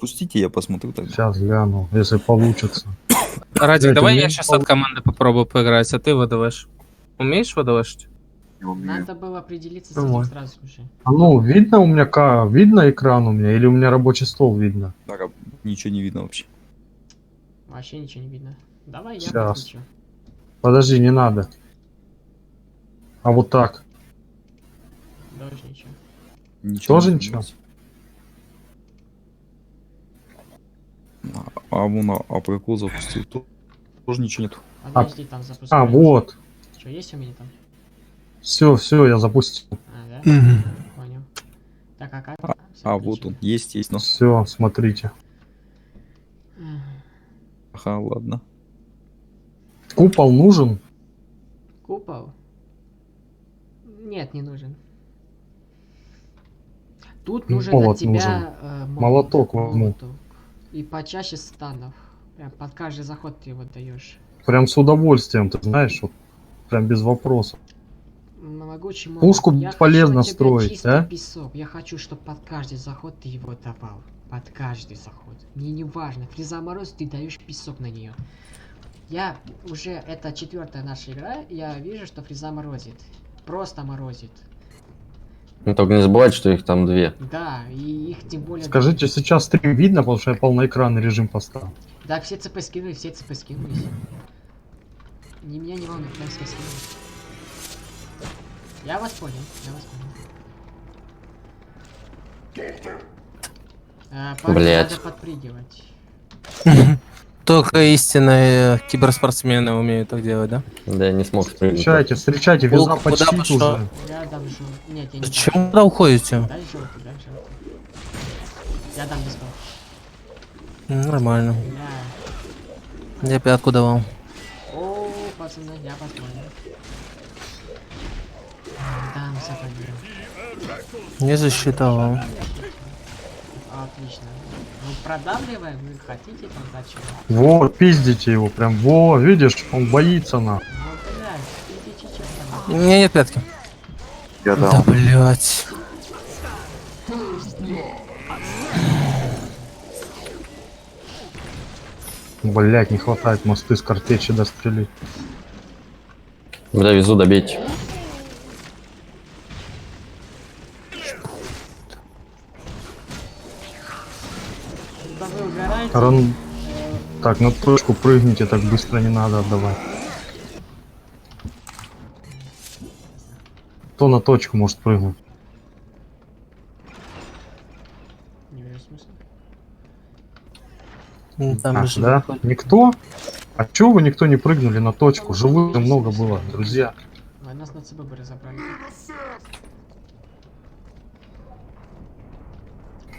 Пустите, я посмотрю тогда. Сейчас гляну, если получится. Радик, Блядь, давай у я меня сейчас от команды попробую поиграть, а ты ВДВш. Умеешь ВДВшить? Надо было определиться с Нормально. этим сразу же. А ну, видно у меня видно экран у меня, или у меня рабочий стол видно? Так, ничего не видно вообще. Вообще ничего не видно. Давай я Щас. подключу. Подожди, не надо. А вот так. Тоже ничего. Ничего Тоже не ничего? видно. А прикол запустил, тоже ничего нету. Подожди, там запускается. А, вот. Что, есть у меня там? Все, я запустил. А, да? Понял. Так, а как? Всё, Вот включено. он, есть, но... Все, смотрите. Мгм. Ага, ладно. Купол нужен? Купол? Нет, не нужен. Тут нужен Молот от тебя нужен. молот. Молоток возьму. Молоток. И почаще станов. Прям под каждый заход ты его даешь. Прям с удовольствием, ты знаешь, вот, прям без вопросов. Могучий молот. Пушку Я бесполезно хочу от тебя строить, чистый а? песок. Я хочу, чтобы под каждый заход ты его давал. Под каждый заход. Мне не важно. Фреза мороз, ты даешь песок на нее. Я уже, это 4-я наша игра, я вижу, что фреза морозит. Просто морозит. Ну, только не забывайте, что их там 2. Да, и их тем более... Скажите, сейчас стрим видно, потому что я полноэкранный режим поставил. Да, все ЦП скинулись, все ЦП скинулись. Ни меня не волнует, прям все скинулись. Я вас понял, я вас понял. Парни, Блядь. надо подпрыгивать. Только истинные киберспортсмены умеют так делать, да? Да, я не смог спрыгнуть. Встречайте, Волк, виза куда почти пошел? уже. Рядом жёлтый. Нет, я не Зачем дам. куда уходите? Дай желтый, дай желтый. Я дам дисков. Нормально. Бля. Я пятку давал. О, пацаны, я вас понял. Дам сапоги. Не засчитал. Отлично. Ну, продавливаем, вы хотите продать чего? Вот, пиздите его, прям, видишь, он боится на. Ну, блядь, идите честно. У меня нет пятки. Я Да, блять. Блять, не хватает мосты с картечи дострелить. Бля, везу, добейте. Да вы угораете? Ран... Так, на точку прыгните, так быстро не надо отдавать. Кто на точку может прыгнуть? Не вижу смысла. Там А, же да? выходит. Никто? А чего вы никто не прыгнули на точку? Живых много было, друзья. Вы нас на ЦБ бы разобрали.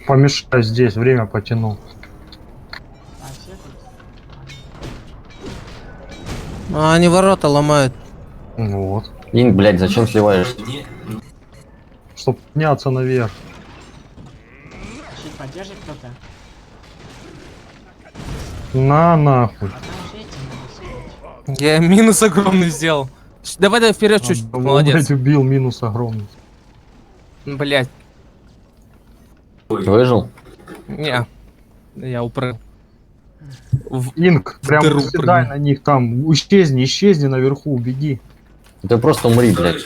Помешаю здесь, время потяну. А все тут? А, они ворота ломают. Вот. Инг, блядь, зачем сливаешься? Чтоб подняться наверх. Щит поддержит кто-то? На нахуй. Подождите, надо сказать. Я минус огромный сделал. Давай вперед чуть-чуть. А, Молодец. блядь, убил, минус огромный. Блять. Выжил? Не. Я упрыгнул. Инк, прям дыру седай прыгни. на них там. Исчезни наверху, убеги. Ты просто умри, блядь.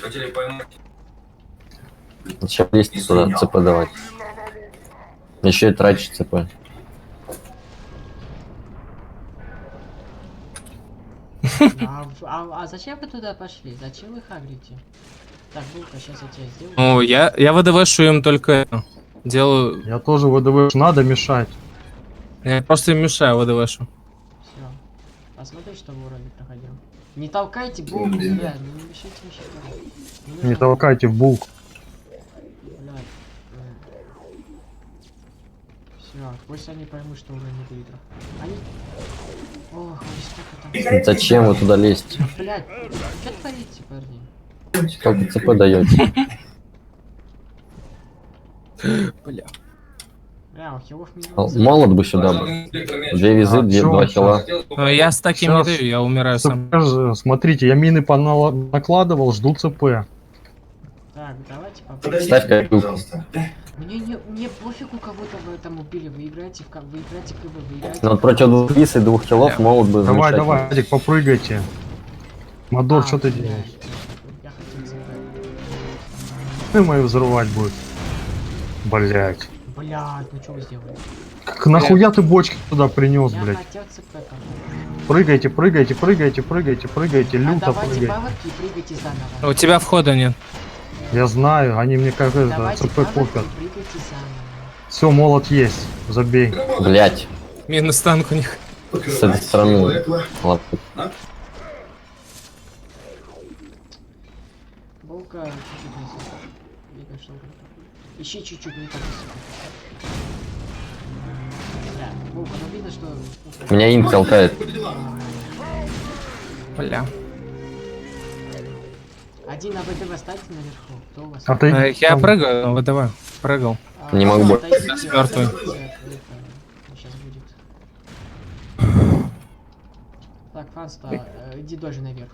Зачем лезть сюда, ЦП давать? Еще и тратить ЦП. А зачем вы туда пошли? Зачем вы хагрите? Так, Булка, сейчас я тебя сделаю. О, я ВДВшу им только это. Делаю. Я тоже ВДВ. Надо мешать. Я просто им мешаю ВДВшу. Все. Посмотри, что в уровне проходил. Не толкайте Булку, бля, не мешайте мне Не толкайте в булку. Все, пусть они поймут, что уровень не лидеров. Они... Ох, они сколько там... Зачем вы туда лезть? Блядь, что творите, парни? Сколько ЦП даете? Бля. Бля, у хилов минус. Молот бы сюда бы. 2 визы, А, чё 2 хила. Я с таким не Щас. даю, я умираю сам. Смотрите, я мины накладывал, жду ЦП. Так, давайте попробуем. Ставь копилку. Мне пофигу, кого-то вы там убили, вы играете вы играете КВ, вы играете... Ну вот против двух лис и двух хилов молот бы Давай, замечательно. давай, Адик, попрыгайте. Мадор, что ты блядь, делаешь? Я хотел забрать. Ты мою взрывать будет. Блять. Блядь, ну что вы сделали? Как нахуя ты бочки туда принес, Я блять? хотел ЦП там. Прыгайте, прыгайте, прыгайте, прыгайте, прыгайте, А люто давайте прыгайте. паверки и прыгайте заново. У тебя входа нет. Я знаю, они мне как это, Давайте ЦП паверки копят. и прыгайте заново. Все, молот есть, забей. Блять, Минус танк у них. с этой стороны. Ладно. Булка чуть-чуть не супер. Видно, что... Ищи чуть-чуть не так высоко. Бля, Булка, ну видно, что... Меня инт толкает. Бля. Один на ВДВ ставьте наверху. Кто у вас? Отойди. Я там. прыгаю, ну, давай. Прыгал. Не могу. Отойдите, Мёртвый. Сейчас будет. Так, Фанста, иди тоже наверх.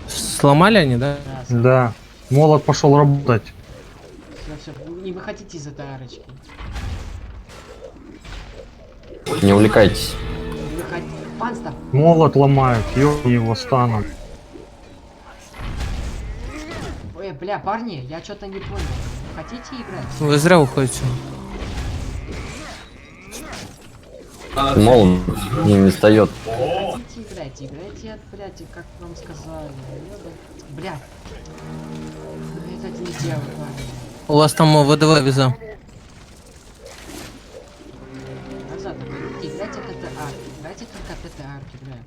Сломали они, да? Да, Да. Молот пошел работать. все. Не выходите из этой арочки. Не увлекайтесь. Не выходи. Фанста, Молот ломают, ёбни его станом. бля, парни, я что-то не понял. Хотите играть? Вы зря уходите. Молот не достает. Хотите играть? Играйте, блядь, как вам сказали. Бля. Это не делай, парни. У вас там ВДВ виза. Назад, играйте ТТ арки. Играйте только ТТ арки, бля.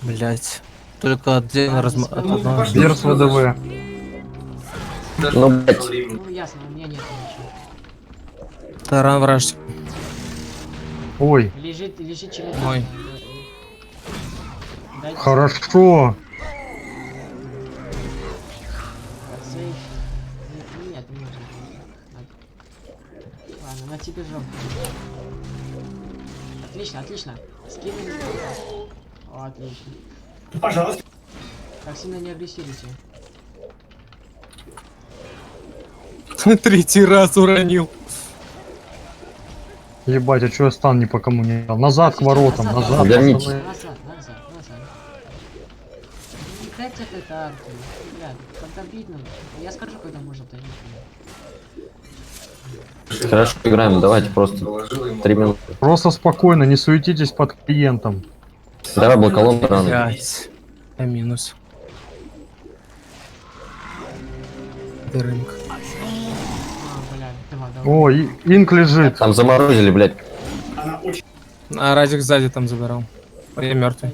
Блять. Только отдельно от одного. Берс ВДВ. Ну, блять. Ну ясно, у меня нет ничего. Таран вражеский. Ой, Лежит человек. Ой. Дайте хорошо. сейф. Нет, не нужно. Надо. Ладно, на тебе жопу. Отлично, отлично. Скинули. О, отлично. Пожалуйста. Так сильно не агрессируйте. Третий раз уронил. Ебать, а чё я стан ни по кому не дал? Назад к воротам, назад. Верните. пацаны. Назад. Не играйте это арку. Блядь, когда видно. Я скажу, когда можно тащить. Хорошо, играем, давайте просто 3 минуты. Просто спокойно, не суетитесь под клиентом. Давай блоколом рано. Блять. Я минус. Дырынг. А, блядь, давай. О, инк лежит. Там заморозили, блядь. Она очень... А Радик сзади там забирал. А я мертвый.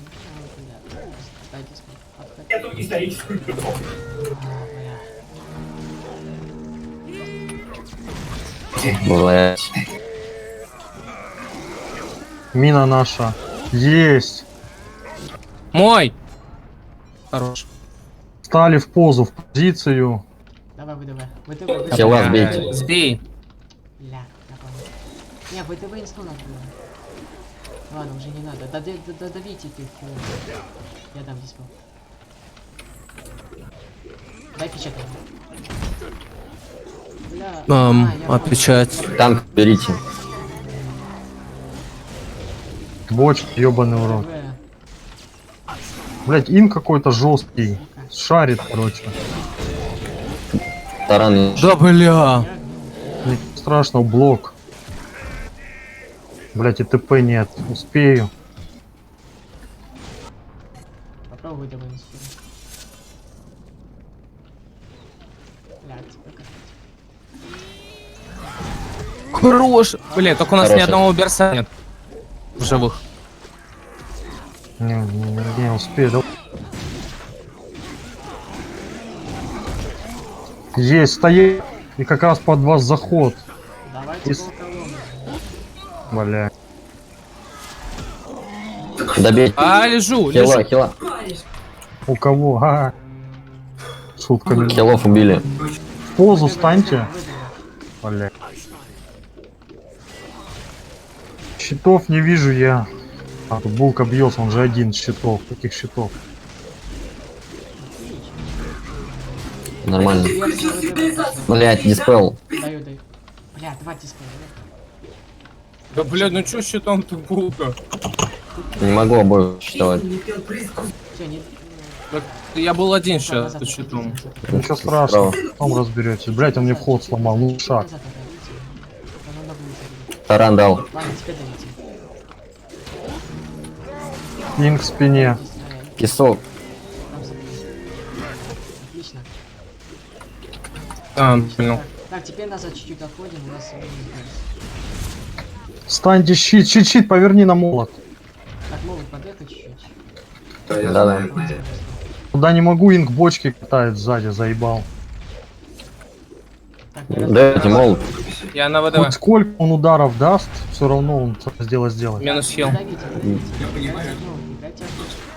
Эту историческую эпоху. Блять. Мина наша. Есть. Мой! Хорош. Стали в позу, в позицию. Давай, ВДВ. Хила сбейте. Сбей. Ля, я понял. Не, ВДВ инсту надо было. Ладно, уже не надо. Додавите ты хилов. Я дам диспел. Дай печатать. Бля. я понял. Отвечать. Танк берите. Бочки, ёбаный урод. ВДВ. Блять, ин какой-то жесткий. Шарит, короче. Таран. Да бля. Ничего страшного, блок. Блять, и ТП нет. Успею. Попробуй ВДВ инсту. Бля, ЦП как. Хорош. Бля, только у нас ни Хороший. одного берса нет. В живых. Не успею. Давай. Есть, стоит. И как раз под вас заход. Давайте Из- колоколом. Бля. Добейте. А, лежу, Хила, лежу. хила. У кого? Ага. Шутками. Хилов убили. В позу станьте. Бля. Щитов не вижу я. А, тут булка бьется, он же один щитов. Каких щитов? Нормально. Даю, Блять, диспел. даю. Бля, два диспея. Да, блядь, ну чё с щитом-то булка? Не могу обоих считать. Все, не... Так, я был один сейчас назад с щитом. отойдите. Ничего страшного, потом разберетесь. Блять, он мне вход сломал, ну шаг. Назад отойдите. Оно на будет. Таран дал. Ладно, теперь дайте. Инк в спине. Кисок. Отлично. А, понял. Так, теперь назад чуть-чуть отходим, у нас... Станьте щит, поверни на молот. Так, могут подъехать чуть-чуть. Да-да. Туда не могу, инк бочки катает сзади, заебал. Так, Дайте молот. Я на Хоть ВДВ. сколько он ударов даст, все равно он сделает. Минус хил. Давите. Дайте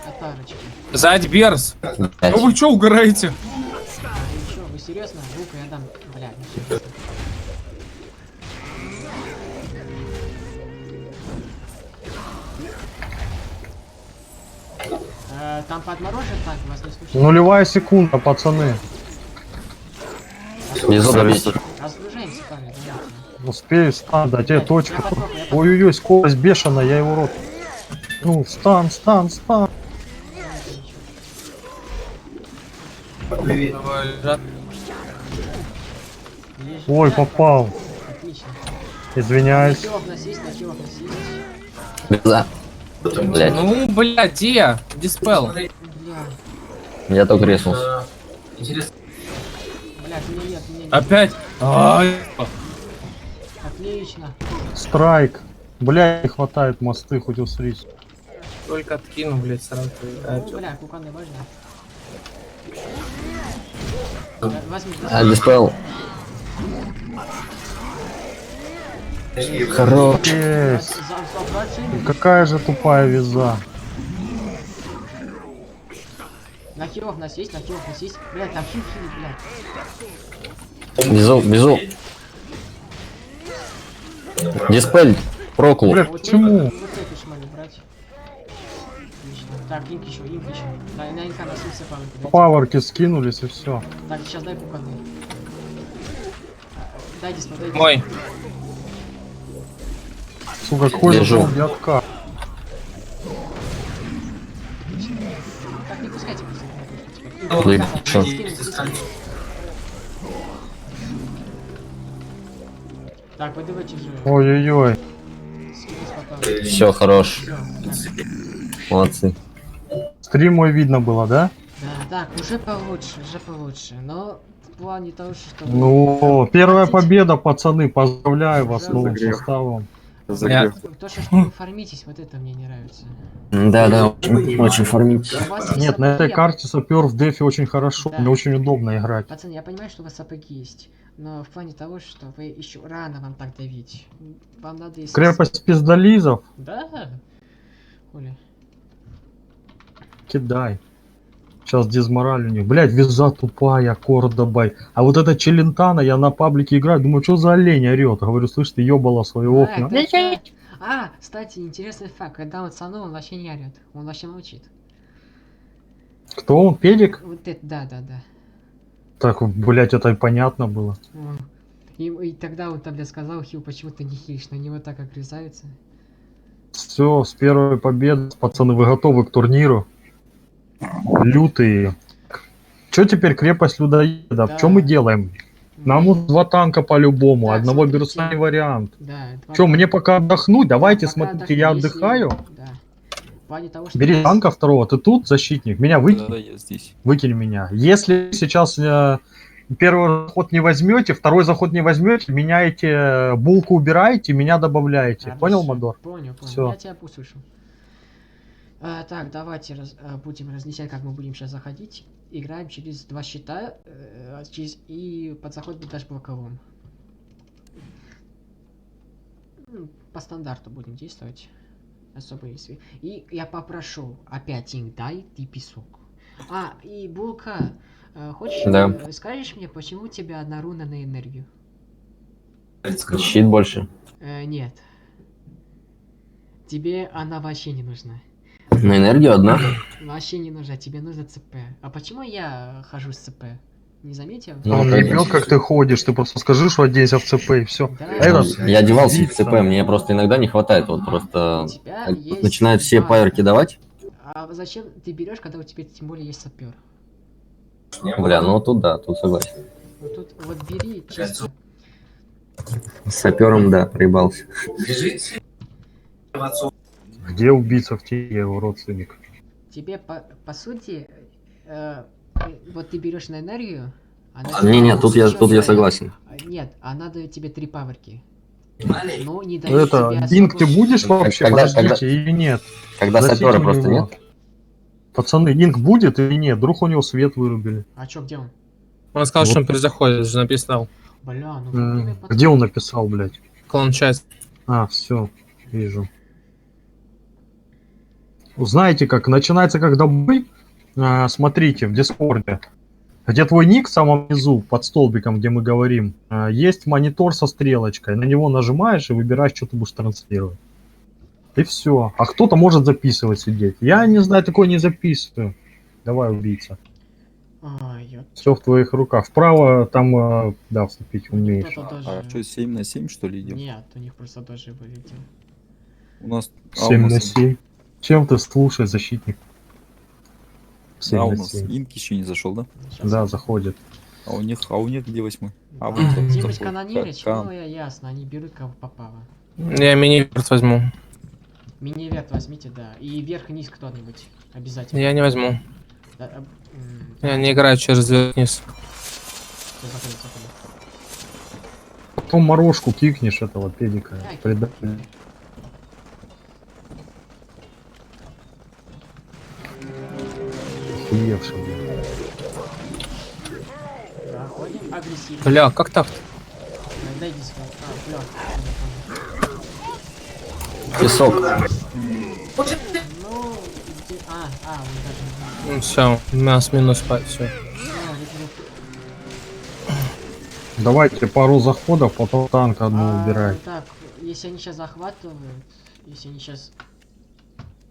от парочки. Сзади Берс. Блять. Ну вы чё угораете? Вы чё, вы серьезно? Руку я дам. Бля, не серьезно. Там подморожен так, вас не слушает. Нулевая секунда, пацаны. Внизу добить. Разгружаемся, парни, давайте. Успею стан, дать тебе точку. Я попробую, я Ой-ой-ой, скорость бешеная, я его рот. Ну, стан. Давай, лежат. Есть. Ой, Да, попал. Отлично. Извиняюсь. На хилов насесть. Беза. Блять. Ну, блядь, где? Диспел. Бля, Я только резнулся. блядь, меня нет. Опять? Ай. Отлично. Страйк. Бля, не хватает мосты, хоть усрись. Только откину, блядь, сразу. Ну, бля, куканы важно. Возьми. А, диспел. Хорош. Есть. Забрать Какая же тупая виза. на хилов насесть. Бля, там хил, блядь. Внизу. Диспель. Проклу. Бля, почему? Вот эту шмалю брать. Отлично. Так, инк еще. На инка носился павы. Паворки скинулись и все. Так, сейчас дай куканы. Дай диспо, дай. Мой. Сука, какой Держу. же дядка. Так, не пускайте Ой, чё? Так, вы давайте же. Ой-ой-ой. Скинуть потом. Все, хорош. Всё, так. Молодцы. Стрим мой видно было, да? Да, так, уже получше, но в плане того, что... Ну, первая победа, пацаны, поздравляю вас с новым составом. То, что вы фармитесь, вот это мне не нравится. Да, очень фармить. У вас есть Нет, на этой сапоги, карте сапер в дефе очень хорошо, Да. мне очень удобно играть. Пацаны, я понимаю, что у вас сапоги есть, но в плане того, что вы еще рано вам так давить. Вам надо... Если... Крепость пиздолизов, Да? Оля. кидай. Сейчас дизмораль у них. Блять, виза тупая, Кордобай. А вот эта Челентана, я на паблике играю, думаю, что за олень орет. Говорю, слышь, ты ебала свои окна. Кстати, интересный факт. Когда он со мной, он вообще не орет. Он вообще молчит. Кто он, педик? Вот это, да. Так, блять, это и понятно было. И тогда он тогда сказал, Хил, почему ты не хилишь, на него так огрызаются. Все, с первой победы, пацаны, вы готовы к турниру? Лютые. Че теперь крепость людоеда? Да. Что мы делаем? Нам вот два танка по-любому, Так, одного смотрите. беруса не вариант. Да. Че, мне пока отдохнуть? Давайте, Пока смотрите, я отдохни, если- отдыхаю. Да. В плане того, что... Бери танка второго, ты тут, защитник, меня выкинь. Да, я здесь. Выкинь меня. Если сейчас первый заход не возьмете, второй заход не возьмете, меняете булку, убираете, меня добавляете. Хорошо. Понял, Мадор? Понял. Всё. Я тебя услышал. Так, давайте будем разнесять, как мы будем сейчас заходить. Играем через два щита, и под заход будет даже блоковым. По стандарту будем действовать. Особо если. И я попрошу опять инк дай и песок. И булка, хочешь, Да. скажешь мне, почему у тебя одна руна на энергию? Щит больше. Нет. Тебе она вообще не нужна. На энергию одна. Вообще не нужна, тебе нужно ЦП. А почему я хожу с ЦП? Не заметил? Ну, Он это- не бьет, как ты ходишь, ты просто скажи, что оденься в ЦП и все. Да. Я одевался в убийца. ЦП, мне просто иногда не хватает, вот У просто тебя есть начинают все база. пайерки давать. А зачем ты берешь, когда у тебя тем более есть сапер? Бля, ну тут да, тут согласен. Вот тут вот бери чисто. С сапером, да, проебался. Где убийца в тебе, его родственник? Тебе по сути, вот ты берешь на энергию, она Не-не, тут я чёрная. согласен. Нет, она дает тебе 3 паверки. Но не дает Это, тебе Динг, ты особо- будешь вообще, Когда- подождите, или нет? Когда Спросите сапера у просто него. нет. Пацаны, Динг будет или нет? Вдруг у него свет вырубили. А чё, где он? Он сказал, Вот. что он перезаходит, же написал. Бля, ну время Где он написал, блядь? Клан-часть. А, все, вижу. Знаете как, начинается когда бой, смотрите, в Дискорде, где твой ник в самом низу, под столбиком, где мы говорим, есть монитор со стрелочкой, на него нажимаешь и выбираешь, что ты будешь транслировать. И все. А кто-то может записывать сидеть. Я не знаю, такое не записываю. Давай, убийца. Ай, ёп. Все в твоих руках. Вправо там, да, вступить умеешь. Кто-то А даже... что, 7 на 7 что ли идет? Нет, у них просто даже вылетел. У нас... 7 на 7. Чем ты слушай, защитник? 7 А у на нас 7. Инк еще не зашел, да? Сейчас. Да, заходит. А у них где 8? А, вот Да, он Димыч заходит. Канонирыч, Кан. ну я ясно, они берут кого попало. Я мини-верт возьму. Мини-верт возьмите, да. И вверх-вниз кто-нибудь. Обязательно. Я не возьму. Да, Я не играю через вверх-вниз. Всё, заходит, заходит. Потом морожку кикнешь этого педика. Да, Предателя. Охуевший, блядь. Заходим. Агрессивно. Бля, как так-то? Дойди сюда. Бля. Песок. Ну, где... он даже... Все, у нас минус все. Давайте пару заходов, потом танк одну убирай. Так, если они сейчас захватывают, если они сейчас...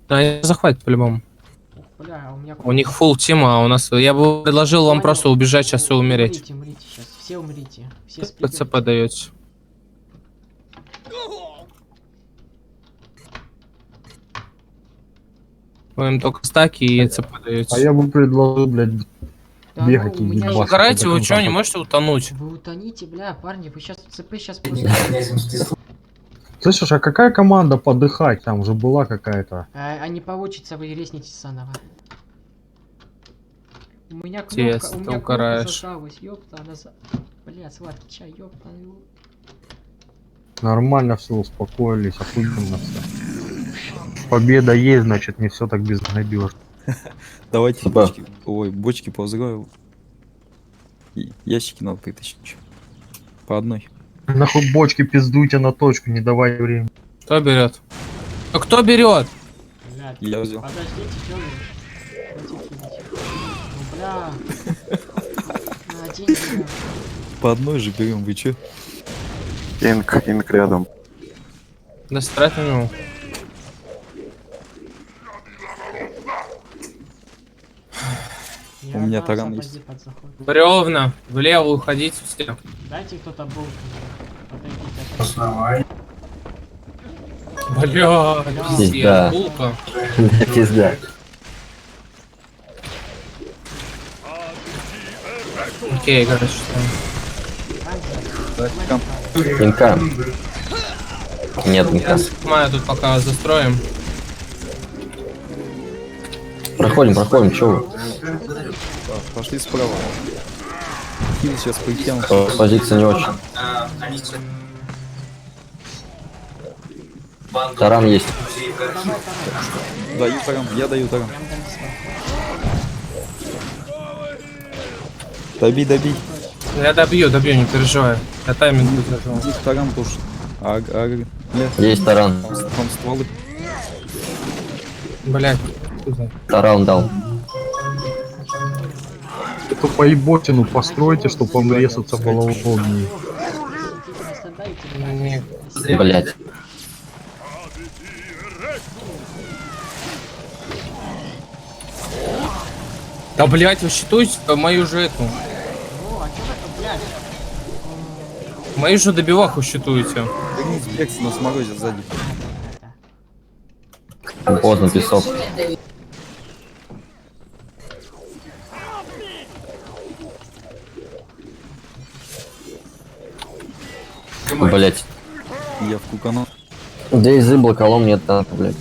Они захватят по-любому. Ух, бля, у меня... У них фулл тима, а у нас... Я бы предложил вам Понял. просто убежать сейчас и умереть. Умрите, умрите сейчас. Все умрите. Все спите. ПЦП даете. Вы им только стаки и ЦП А даете. я бы предложил, блядь, Да бегать ну, и у меня ебашить. есть- Угорайте, вы До что, не конца. можете утонуть? Вы утоните, бля, парни, вы сейчас ЦП сейчас просто... Слышишь, а какая команда подыхать? Там уже была какая-то. А не получится, вы резнитесь заново. У меня кнопка, Тес, у ты меня кнопка угораешь. зажалась, ёпта, она за... Бля, сладкий чай, ёпта. Нормально все, успокоились, охуенно все. Победа есть, значит, не все так безнадежно. Давайте Типа. бочки, бочки повзрываю. И ящики надо притащить еще. По одной. Нахуй бочки пиздуйте на точку, не давай времени. Кто берет? А кто берет? Бля, Я взял. подождите, чё вы? Хватит кидать. Ну, бля. На деньги, бля. По одной же берем, вы че? Инк рядом. Да страть на него. Я У меня отдался, таран подожди, есть. под заход. Бревна, влево уходить все. Дайте кто-то болт. Подойдите. Бля, Пизда. пиздец, булка. Да, пизда. Окей, короче, Инка. Нет, инка. Мая тут пока застроим. Проходим, чё вы? Пошли справа. Хил сейчас притянут. Позиция не очень. Таран есть. Даю таран, я даю таран. Доби. Я добью, не переживай. Я тайминг выдержал. Их таран тоже. Нет, Есть таран. там стволы. Блять. Таран дал. Эту поеботину постройте, чтобы вам резаться было удобнее. Блять. Да блять, вы считаете мою же эту. Мою же добиваху считуете. Вернись, Блекс на сморозе сзади. Поздно, песок. Блять. Я в кукану. Дейзи блоколом нет танка, блять.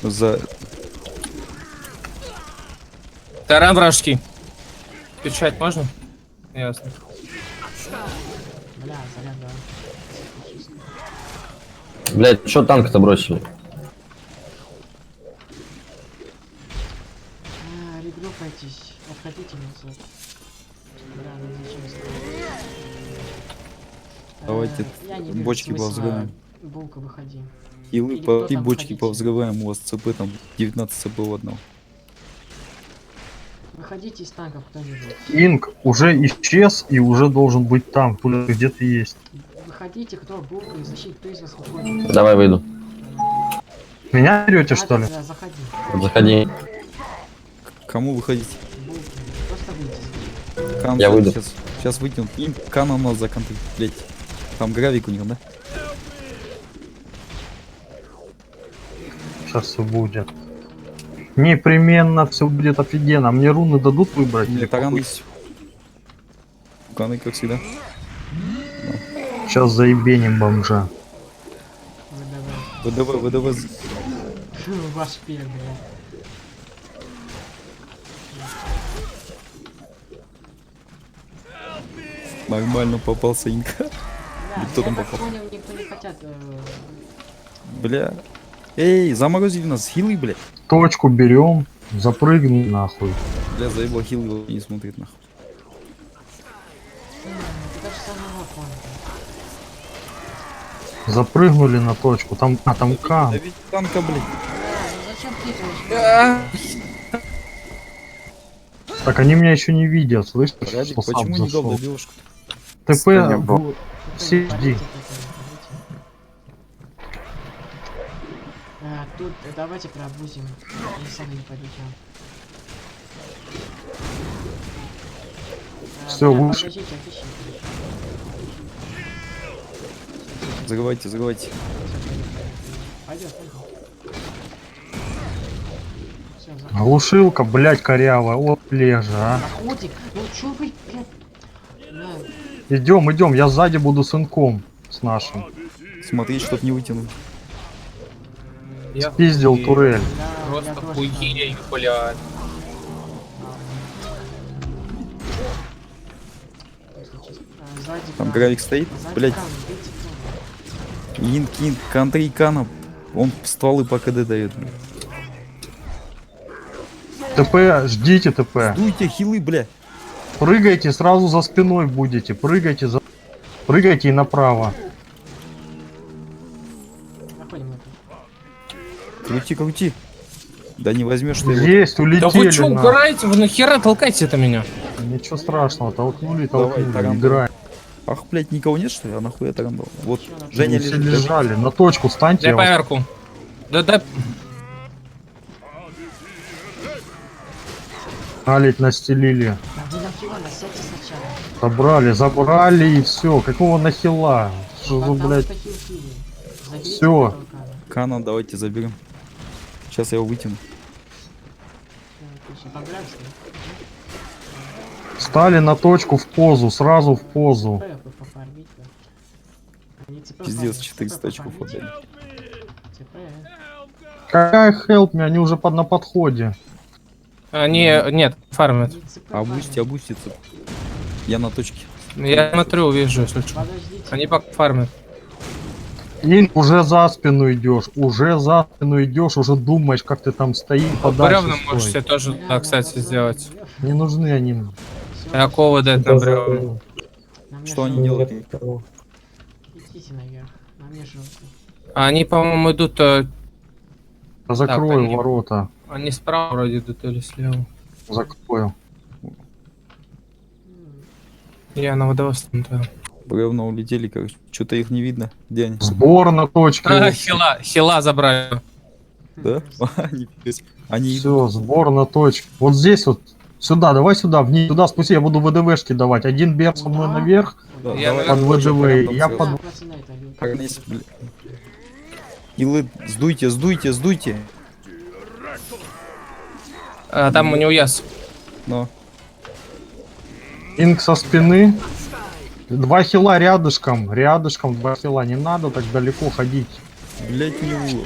За... Таран вражеский. Печать можно? Ясно. Бля, заряд, да. Блять, что танк-то бросили? Регруппайтесь, отходите назад. Бля, ну зачем стоять? Давайте Я не вижу бочки смысла. повзрываем. Булка, выходи. Хилы, Или кто и там бочки выходите? повзрываем, у вас ЦП там 19 ЦП в одном. Выходите из танков, кто-нибудь. Инк уже исчез и уже должен быть там, где-то есть. Выходите, кто булка и защит, кто из вас выходит. Давай выйду. Меня берете, что ли? Да, заходи. Заходи. Кому выходить? Булка. Просто выйти. Кан Я выйду. Сейчас вытянут. Им Кана нас законтрить, блять. Там гравик у них, да? Сейчас все будет. Непременно все будет офигенно. Мне руны дадут выбрать? или Нет, таран какой? есть. Каны, как всегда. Сейчас заебеним бомжа. ВДВ. ВДВ. Ваш пер, блядь. Нормально попался Инка. Да, кто я там так попал? понял, никто не хотят. Бля. Эй, заморозили нас, хилы, бля. Точку берем, запрыгнем нахуй. Бля, заебал хилы, его не смотрит нахуй. Это же самого фонда. Запрыгнули на точку. Там, там кан. Да ведь танка, блядь. Ну зачем тыкаешь? Так они меня еще не видят, слышишь? Радик, что сам почему не дал зашел? добивушку? ТП, Не был. все, жди. Тут давайте пробузим. Они сами не пойдут. Всё, выше. Подождите, отыщите. Загрывайте. Пойдет, пойдет. Все, Глушилка, блядь, корявая. Вот лежа, а. заходик. Ну чё вы, блядь? На, Идем, я сзади буду с инком. С нашим. Смотри, чтоб не вытянул. Я Пиздил хуею. турель. да, Просто я тоже хуею, блядь. Сзади Там кран. гравик стоит, Сзади блядь. кран, бейте кран. Инк, контри Кана. Он стволы по КД дает. ТП, ждите ТП. Дуйте, хилы, бля. Прыгайте, сразу за спиной будете. Прыгайте и направо. Находим это. Крути. Да не возьмешь ты его. Есть, Да вы улетели чё на. угораете? Вы нахера толкаете это меня? Ничего страшного, толкнули, Давай, таран. играем. Ах, блядь, никого нет, что ли? А нахуй я таран дал? Вот, Чё, на- Женя Они все лежит. лежали. На точку станьте. Дай я вас- поверку. Да. Алить настелили. Да вы нахера, сядьте сначала. Забрали и все. Какого нахила? Что за, Потому блядь? что хил-хили. Заберите Всё. этого крана. Кана, давайте заберем. Сейчас я его вытяну. Отлично, пограбься. Стали на точку в позу, сразу в позу. ЦП пофармить, да. Они ЦП Пиздец, фармят, 400 ЦП очков пофармить. отдали. ЦП. Какая help me, они уже на подходе. Нет, фармят. Они ЦП Обустите. Я на точке. Я смотрю, вижу, если что. Подождите. Они пока фармят. И уже за спину идешь, уже думаешь, как ты там стоишь, подальше Бревна стой. можете тоже, да, кстати, сделать. Не нужны они. Какого дать на бревна? Что они делают? Идите наверх. На мне желтый. Они, по-моему, идут... Закрою они- ворота. Они справа вроде идут или слева. Закрою. Я на водовоз да. Бревна улетели, короче. Что-то их не видно. Где они? Сбор на точке. Хила забрали. Да? Они, они Все, сбор на точке. Вот здесь вот. Сюда, давай сюда, вниз, туда спусти, я буду ВДВшки давать. Один бег со мной Куда? наверх, Да, Я давай, под позже, ВДВ, прям там я сразу. под- Да, пацаны, это как Прогнись, это? бля. Хилы, сдуйте, сдуйте, сдуйте. А, там у него яс. Но. инк со спины. Два хила рядышком, рядышком два хила. Не надо так далеко ходить. Блять, у него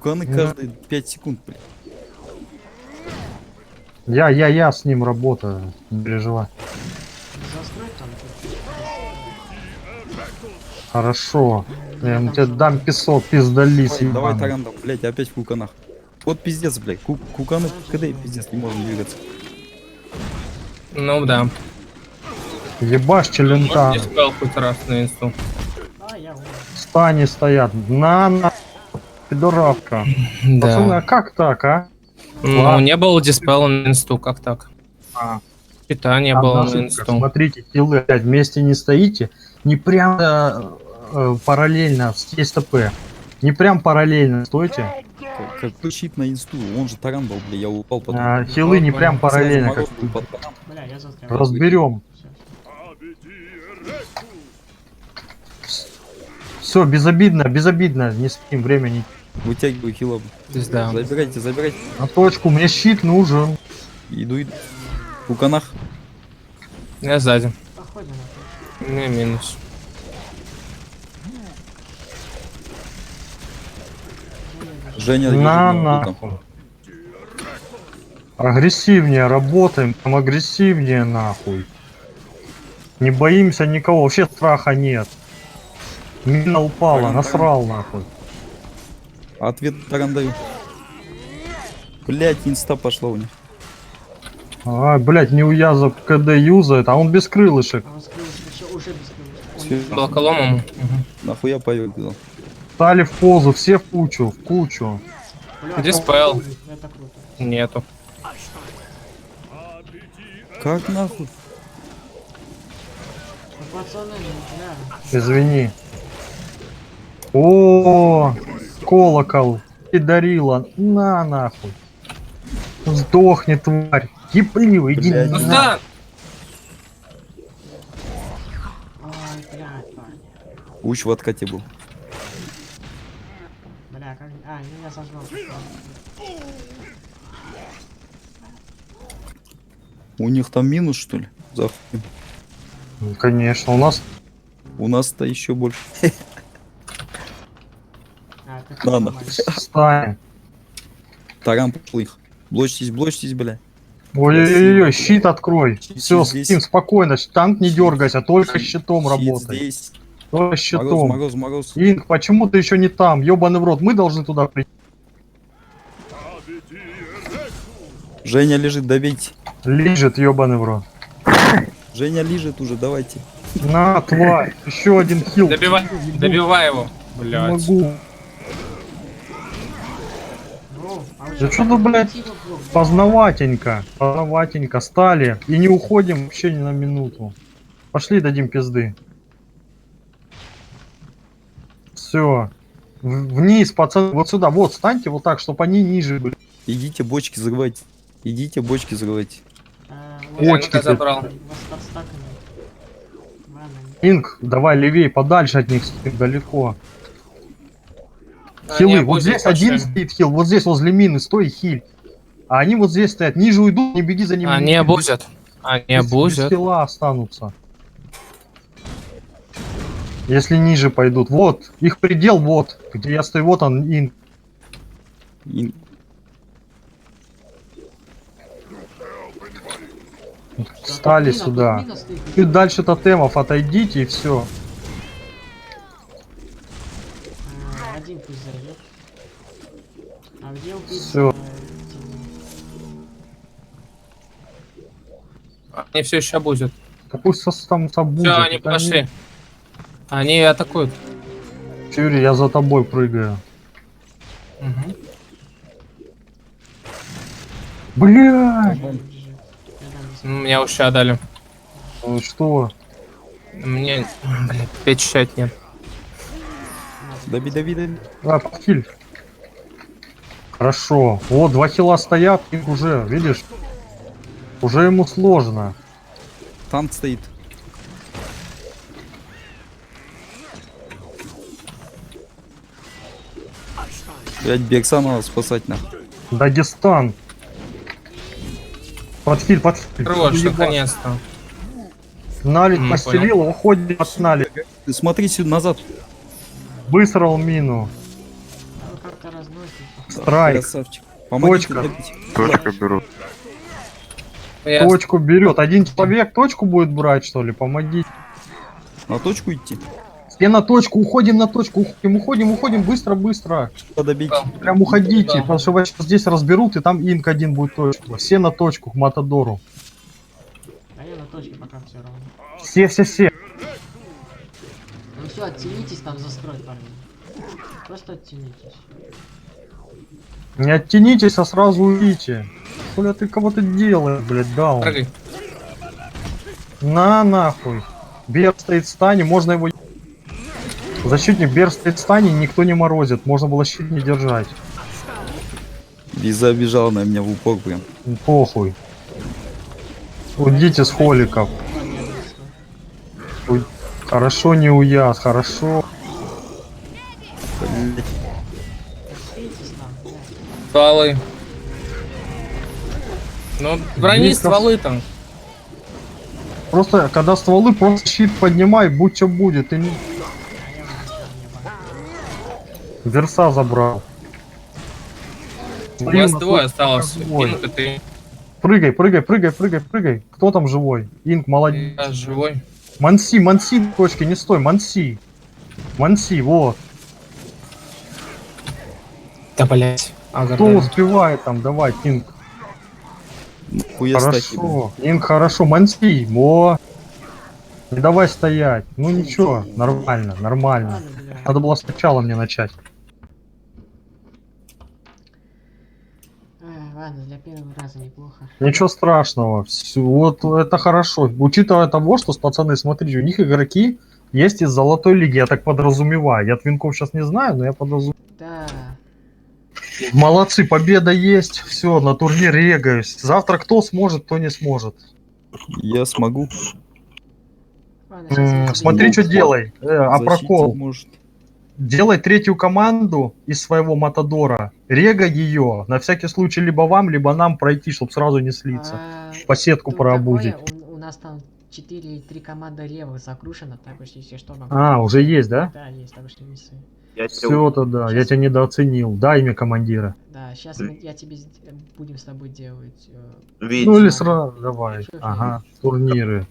ганы каждые 5 секунд, блядь. Я с ним работаю, не переживай. Застрой там. Хорошо. Я тебе дам песок, пиздолис, Давай ебаный. тарандал, блять, опять в куканах. Вот пиздец, блядь. Куканы КД, пиздец, не можем двигаться. Ну да. Ебашь челента. Я сказал хоть раз на инсту. А, я умер. Стани стоят. На, пидоравка. Пацаны, а как так, а? Ну, Ладно. не было диспела на инсту, как так? А. Питание Одна было на ошибка. инсту. Смотрите, хилы опять вместе не стоите, не прям параллельно с ТСТП. Не прям параллельно стойте. Какой щит на инсту? Он же тарандал, бля, я упал под... Хилы не прям Сразу параллельно. мороз Как... был под таран. Бля, я застрял. Разберем. Всё. Все, безобидно, безобидно. Не спим, времени. Вытягиваю хила. Пизда. Забирайте, забирайте. На точку, мне щит нужен. Иду. В куканах. Я сзади. Походим на то. Не минус. Женя, На вижу, нахуй. Агрессивнее работаем, там агрессивнее нахуй. Не боимся никого, вообще страха нет. Мина упала, Таран, насрал нахуй. Ответ таран даю. Блять, инста пошла у них. А, блять, не уязок КД юзает, а он без крылышек. А он скрылся, все, уже без Всё. Блоколомом. Нахуя повел. Стали в позу, все в кучу, в кучу. Диспел. Это круто. Нету. Как нахуй? Ну, пацаны, ну, бля. Извини. О, колокол. И дарила. На нахуй. Сдохни, тварь. Ебливый, иди Блядь. Ну на. да! Ой, блядь, парни. Уч в откате был. Бля, как... А, меня сожрал. У них там минус, что ли? Заходим. Конечно, у нас У нас-то еще больше. А, это Да, нормально. стая. Таран поплых. Блочьтесь, бля. Ой-ой-ой, щит открой. Щит Все, здесь. Стим, спокойно. Танк не дергайся, только щитом Щит работай. здесь. Только Мороз, щитом. мороз, мороз. Инк, почему ты еще не там? Ёбаный в рот, мы должны туда прийти. Женя лежит, добейте. Лежит, ёбаный в рот. Женя лежит уже, давайте. На, тварь. Еще один хил. Добивай его. Не Блять. могу. Ну, а вы Да чё, что-то, блядь, типа, блок? Поздноватенько стали. И не уходим вообще ни на минуту. Пошли дадим пизды. Все. Вниз, пацаны, вот сюда. Вот, встаньте вот так, чтобы они ниже были. Идите бочки закрывайте. Идите бочки закрывайте. Почки ты. забрал. Вас подстаканы. Ладно. Инк, давай левее, подальше от них, далеко. Они Хилы, вот обузят здесь один пошли. стоит хил, вот здесь возле мины, стой и хиль. А они вот здесь стоят, ниже уйдут, не беги за ними. Они обузят. Они Без обузят. хила останутся. Если ниже пойдут. Вот, их предел вот, где я стою, вот он, инк. И- Встали Тут мина, сюда. тут мина стоит. Чуть дальше тотемов отойдите и все. Один пусть зайдет. А где убийца? Всё. Они все еще обузят. Да пусть там собудут. Все, они подошли. Они атакуют. Фьюри, я за тобой прыгаю. Мгм. Блядь! Меня уща дали. Ну что? Мне, блядь, печать нет. Дави, дави, дави. Подхиль. Хорошо. Вот, 2 хила стоят, их уже, видишь? Уже ему сложно. Танк стоит. Блять, Бекса надо спасать нахуй. Дагестан. Подхиль, подхиль. Хорош, Уебать. наконец-то. Налить Понял. постелил, уходим от налить. Ты смотри сюда назад. Высрал мину. Ну как-то разносит. Страйк. Красавчик. Помогите Точка. добить. Точку беру. Я Точку берет. Один человек точку будет брать, что ли? Помоги. На точку идти. Все на точку, уходим на точку, уходим, быстро, быстро. Надо добить. Прям уходите, Да. потому что вас сейчас здесь разберут, и там инк один будет точку. Все на точку, к Матадору. А я на точке пока все равно. Все. Ну все, оттянитесь там застрой, парни. Просто оттянитесь. Не оттянитесь, а сразу уйдите. Бля, ты кого-то делаешь, блядь, даун. прыгай. На нахуй. Бер стоит в стане, можно его... Защитник Бер стоит в стане, никто не морозит. Можно было щит не держать. Виза бежала на меня в упор прям. Похуй. Уйдите с холиков. Хорошо, не уяз, хорошо. Блять. Оттянитесь там, блядь. Стволы. Ну, брони Есть стволы там. Просто, когда стволы, просто щит поднимай, будь что будет. И... Верса забрал. У вас Блин, двое осталось. живой. Инк и ты. Прыгай. Кто там живой? Инк, молодец. Я живой. Манси, точки, не стой, Манси, вот. Да, блять. Кто успевает там, давай, Инк. Хуя стаки, блин. Хорошо, Инк, хорошо, Манси, во. Не давай стоять. Ну ничего, нормально. Ладно, бля. Надо было сначала мне начать. Ладно, для первого раза неплохо. Ничего страшного. Вот это хорошо. Учитывая того, что, пацаны, смотрите, у них игроки есть из золотой лиги, я так подразумеваю. Я твинков сейчас не знаю, но я подразумеваю. Да. Молодцы, победа есть. Все, на турнир регаюсь. Завтра кто сможет, кто не сможет. Я смогу. Ладно, сейчас я тебе Смотри, что делай. А Защитить прокол. может. Делай третью команду из своего Матадора. Регай ее. На всякий случай либо вам, либо нам пройти, чтобы сразу не слиться. По сетку тут прообузить. такое, у нас там 4-3 команды левых закрушено, так уж если что могу. А, уже есть, да? Да, есть, так уж не весы. Все тогда, я тебя недооценил. Дай имя командира. Да, сейчас я тебе будем с тобой делать. Ну или сразу, давай. Ага, турниры.